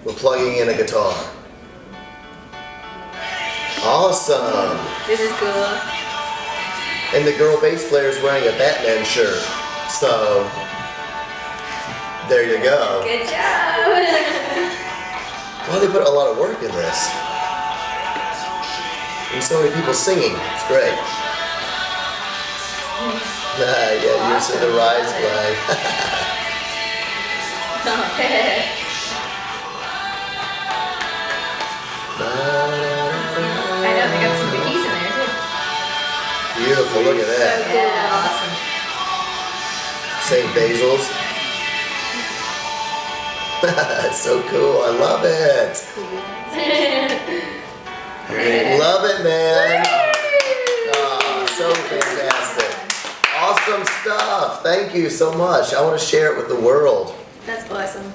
we're plugging in a guitar. Awesome. This is cool. And the girl bass player is wearing a Batman shirt. So, there you go. Good job. Well, they put a lot of work in this. And so many people singing. It's great. Yeah, you're seeing the rise flag. I know, they got some biggies in there too. Beautiful, look at that. So cool, awesome. St. Basil's. It's so cool, I love it. Love it, man. Oh, so fantastic. Awesome stuff. Thank you so much. I want to share it with the world. That's awesome.